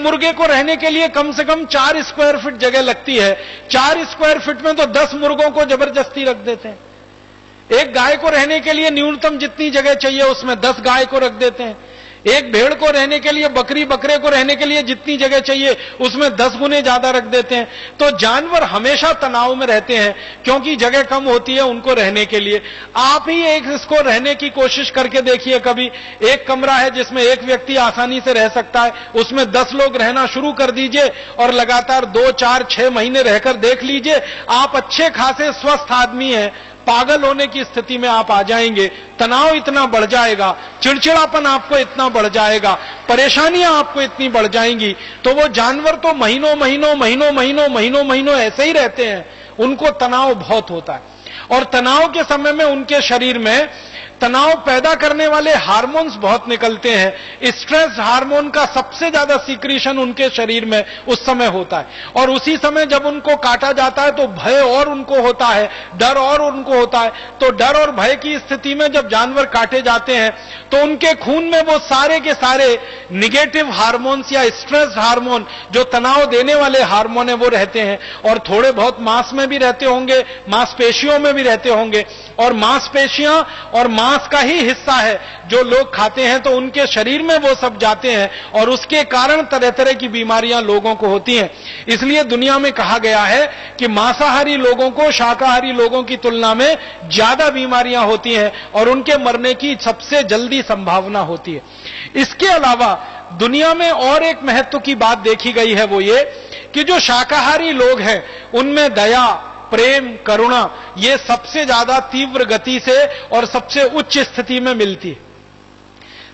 मुर्गे को रहने के लिए कम से कम 4 स्क्वायर फीट जगह लगती है। 4 स्क्वायर फीट में तो 10 मुर्गों को जबरदस्ती रख देते हैं। एक गाय को रहने के लिए न्यूनतम जितनी जगह चाहिए उसमें 10 गाय को रख देते हैं। एक भेड़ को रहने के लिए, बकरी बकरे को रहने के लिए जितनी जगह चाहिए उसमें 10 गुने ज्यादा रख देते हैं। तो जानवर हमेशा तनाव में रहते हैं क्योंकि जगह कम होती है उनको रहने के लिए। आप ही एक इसको रहने की कोशिश करके देखिए कभी। एक कमरा है जिसमें एक व्यक्ति आसानी से रह सकता है, उसमें 10 लोग रहना शुरू कर दीजिए और लगातार 2, 4, 6 महीने रहकर देख लीजिए, आप अच्छे खासे स्वस्थ आदमी हैं, पागल होने की स्थिति में आप आ जाएंगे। तनाव इतना बढ़ जाएगा, चिड़चिड़ापन आपको इतना बढ़ जाएगा, परेशानियां आपको इतनी बढ़ जाएंगी। तो वो जानवर तो महीनों ऐसे ही रहते हैं, उनको तनाव बहुत होता है। और तनाव के समय में उनके शरीर में तनाव पैदा करने वाले हार्मोन्स बहुत निकलते हैं। स्ट्रेस हार्मोन का सबसे ज्यादा सीक्रेशन उनके शरीर में उस समय होता है। और उसी समय जब उनको काटा जाता है तो भय और उनको होता है, डर और उनको होता है। तो डर और भय की स्थिति में जब जानवर काटे जाते हैं तो उनके खून में वो सारे के सारे निगेटिव हार्मोन्स या स्ट्रेस हार्मोन, जो तनाव देने वाले हार्मोन है, वो रहते हैं। और थोड़े बहुत मांस में भी रहते होंगे, मांसपेशियों में भी रहते होंगे। और मांसपेशियां और मांस का ही हिस्सा है जो लोग खाते हैं, तो उनके शरीर में वो सब जाते हैं और उसके कारण तरह तरह की बीमारियां लोगों को होती हैं। इसलिए दुनिया में कहा गया है कि मांसाहारी लोगों को शाकाहारी लोगों की तुलना में ज्यादा बीमारियां होती हैं और उनके मरने की सबसे जल्दी संभावना होती है। इसके अलावा दुनिया में और एक महत्व की बात देखी गई है, वो ये कि जो शाकाहारी लोग हैं उनमें दया, प्रेम, करुणा ये सबसे ज्यादा तीव्र गति से और सबसे उच्च स्थिति में मिलती है।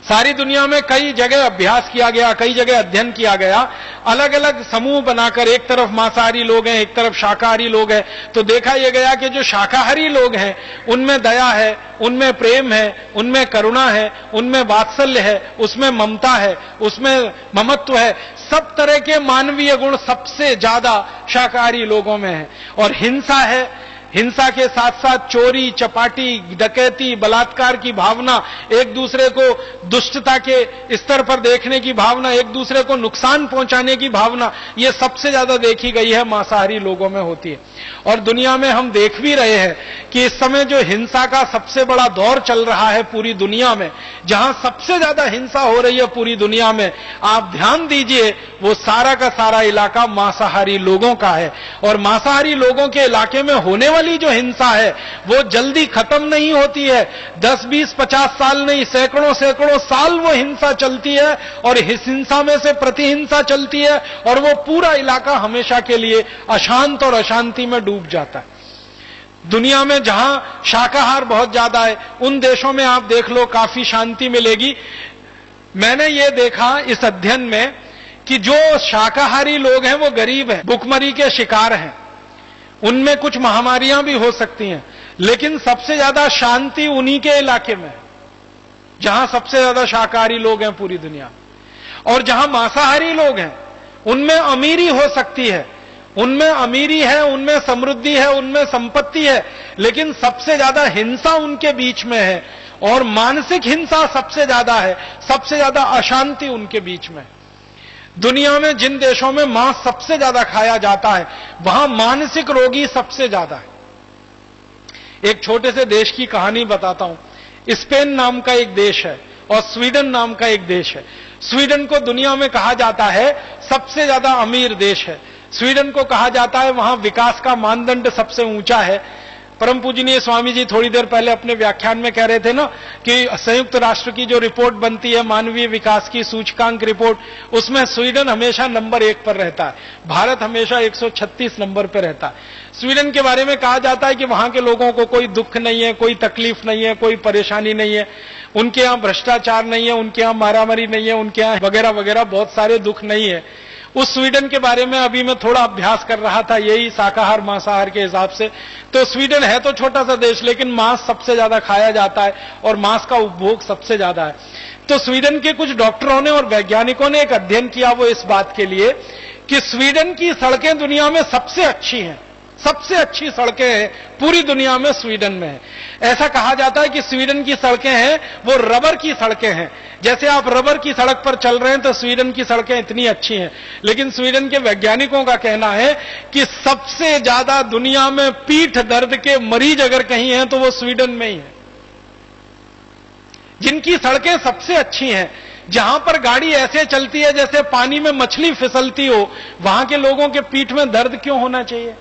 सारी दुनिया में कई जगह अभ्यास किया गया, कई जगह अध्ययन किया गया, अलग अलग समूह बनाकर, एक तरफ मांसाहारी लोग हैं, एक तरफ शाकाहारी लोग हैं। तो देखा यह गया कि जो शाकाहारी लोग हैं उनमें दया है, उनमें प्रेम है, उनमें करुणा है, उनमें वात्सल्य है, उसमें ममता है, उसमें ममत्व है। सब तरह के मानवीय गुण सबसे ज्यादा शाकाहारी लोगों में है। और हिंसा है, हिंसा के साथ साथ चोरी, चपाटी, डकैती, बलात्कार की भावना, एक दूसरे को दुष्टता के स्तर पर देखने की भावना, एक दूसरे को नुकसान पहुंचाने की भावना, ये सबसे ज्यादा देखी गई है मांसाहारी लोगों में होती है। और दुनिया में हम देख भी रहे हैं कि इस समय जो हिंसा का सबसे बड़ा दौर चल रहा है पूरी दुनिया में, जहां सबसे ज्यादा हिंसा हो रही है पूरी दुनिया में, आप ध्यान दीजिए, वो सारा का सारा इलाका मांसाहारी लोगों का है। और मांसाहारी लोगों के इलाके में होने वाली जो हिंसा है वो जल्दी खत्म नहीं होती है। 10, 20, 50 साल नहीं, सैकड़ों साल वो हिंसा चलती है और इस हिंसा में से प्रतिहिंसा चलती है और वो पूरा इलाका हमेशा के लिए अशांत और अशांति में डूब जाता है। दुनिया में जहां शाकाहार बहुत ज्यादा है उन देशों में आप देख लो काफी शांति मिलेगी। मैंने ये देखा इस अध्ययन में कि जो शाकाहारी लोग हैं वो गरीब हैं, भुखमरी के शिकार हैं, उनमें कुछ महामारियां भी हो सकती हैं, लेकिन सबसे ज्यादा शांति उन्हीं के इलाके में, जहां सबसे ज्यादा शाकाहारी लोग हैं पूरी दुनिया। और जहां मांसाहारी लोग हैं उनमें अमीरी हो सकती है, उनमें अमीरी है, उनमें समृद्धि है, उनमें संपत्ति है, लेकिन सबसे ज्यादा हिंसा उनके बीच में है और मानसिक हिंसा सबसे ज्यादा है, सबसे ज्यादा अशांति उनके बीच में। दुनिया में जिन देशों में मांस सबसे ज्यादा खाया जाता है वहां मानसिक रोगी सबसे ज्यादा है। एक छोटे से देश की कहानी बताता हूं। स्पेन नाम का एक देश है और स्वीडन नाम का एक देश है। स्वीडन को दुनिया में कहा जाता है सबसे ज्यादा अमीर देश है। स्वीडन को कहा जाता है वहां विकास का मानदंड सबसे ऊंचा है। परम पूजनीय स्वामी जी थोड़ी देर पहले अपने व्याख्यान में कह रहे थे ना कि संयुक्त राष्ट्र की जो रिपोर्ट बनती है मानवीय विकास की सूचकांक रिपोर्ट, उसमें स्वीडन हमेशा नंबर 1 पर रहता है, भारत हमेशा 136 नंबर पर रहता है। स्वीडन के बारे में कहा जाता है कि वहां के लोगों को कोई दुख नहीं है, कोई तकलीफ नहीं है, कोई परेशानी नहीं है, उनके यहां भ्रष्टाचार नहीं है, उनके यहां मारामारी नहीं है, उनके यहां वगैरह वगैरह बहुत सारे दुख नहीं है। उस स्वीडन के बारे में अभी मैं थोड़ा अभ्यास कर रहा था, यही शाकाहार मांसाहार के हिसाब से। तो स्वीडन है तो छोटा सा देश, लेकिन मांस सबसे ज्यादा खाया जाता है और मांस का उपभोग सबसे ज्यादा है। तो स्वीडन के कुछ डॉक्टरों ने और वैज्ञानिकों ने एक अध्ययन किया, वो इस बात के लिए कि स्वीडन की सड़कें दुनिया में सबसे अच्छी हैं, सबसे अच्छी सड़कें हैं पूरी दुनिया में स्वीडन में है। ऐसा कहा जाता है कि स्वीडन की सड़कें हैं वो रबर की सड़कें हैं। जैसे आप रबर की सड़क पर चल रहे हैं तो स्वीडन की सड़कें इतनी अच्छी हैं। लेकिन स्वीडन के वैज्ञानिकों का कहना है कि सबसे ज्यादा दुनिया में पीठ दर्द के मरीज अगर कहीं हैं तो वो स्वीडन में ही है। जिनकी सड़कें सबसे अच्छी हैं, जहां पर गाड़ी ऐसे चलती है जैसे पानी में मछली फिसलती हो, वहां के लोगों के पीठ में दर्द क्यों होना चाहिए?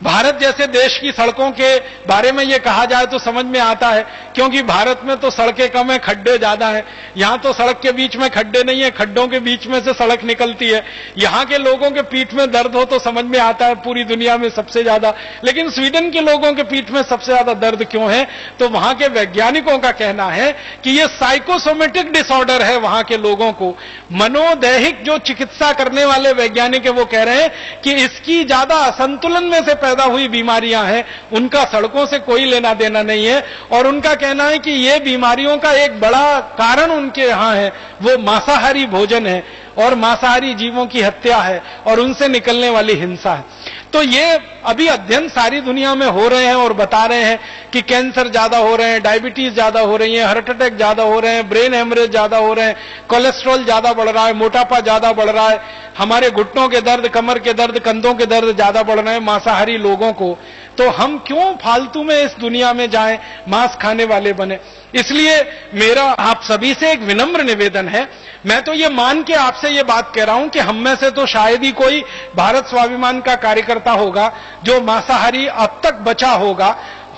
भारत जैसे देश की सड़कों के बारे में यह कहा जाए तो समझ में आता है, क्योंकि भारत में तो सड़कें कम है, खड्डे ज्यादा हैं। यहां तो सड़क के बीच में खड्डे नहीं है, खड्डों के बीच में से सड़क निकलती है। यहां के लोगों के पीठ में दर्द हो तो समझ में आता है पूरी दुनिया में सबसे ज्यादा। लेकिन स्वीडन के लोगों के पीठ में सबसे ज्यादा दर्द क्यों है? तो वहां के वैज्ञानिकों का कहना है कि यह साइकोसोमेटिक डिसऑर्डर है। वहां के लोगों को मनोदैहिक जो चिकित्सा करने वाले वैज्ञानिक है वो कह रहे हैं कि इसकी ज्यादा असंतुलन में से पैदा हुई बीमारियां हैं, उनका सड़कों से कोई लेना देना नहीं है। और उनका कहना है कि ये बीमारियों का एक बड़ा कारण उनके यहां है वो मांसाहारी भोजन है और मांसाहारी जीवों की हत्या है और उनसे निकलने वाली हिंसा है। तो ये अभी अध्ययन सारी दुनिया में हो रहे हैं और बता रहे हैं कि कैंसर ज्यादा हो रहे हैं, डायबिटीज ज्यादा हो रही है, हार्ट अटैक ज्यादा हो रहे हैं, ब्रेन हेमरेज ज्यादा हो रहे हैं, कोलेस्ट्रॉल ज्यादा बढ़ रहा है, मोटापा ज्यादा बढ़ रहा है, हमारे घुटनों के दर्द, कमर के दर्द, कंधों के दर्द ज्यादा बढ़ रहे हैं मांसाहारी लोगों को। तो हम क्यों फालतू में इस दुनिया में जाएं, मांस खाने वाले बने? इसलिए मेरा आप सभी से एक विनम्र निवेदन है। मैं तो ये मान के आपसे ये बात कह रहा हूं कि हम में से तो शायद ही कोई भारत स्वाभिमान का कार्यकर्ता होगा जो मांसाहारी अब तक बचा होगा,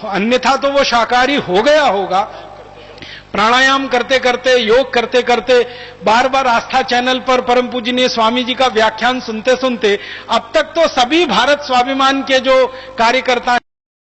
अन्यथा तो वो शाकाहारी हो गया होगा। प्राणायाम करते करते, योग करते करते, बार बार आस्था चैनल पर परम पूजनीय स्वामी जी का व्याख्यान सुनते सुनते अब तक तो सभी भारत स्वाभिमान के जो कार्यकर्ता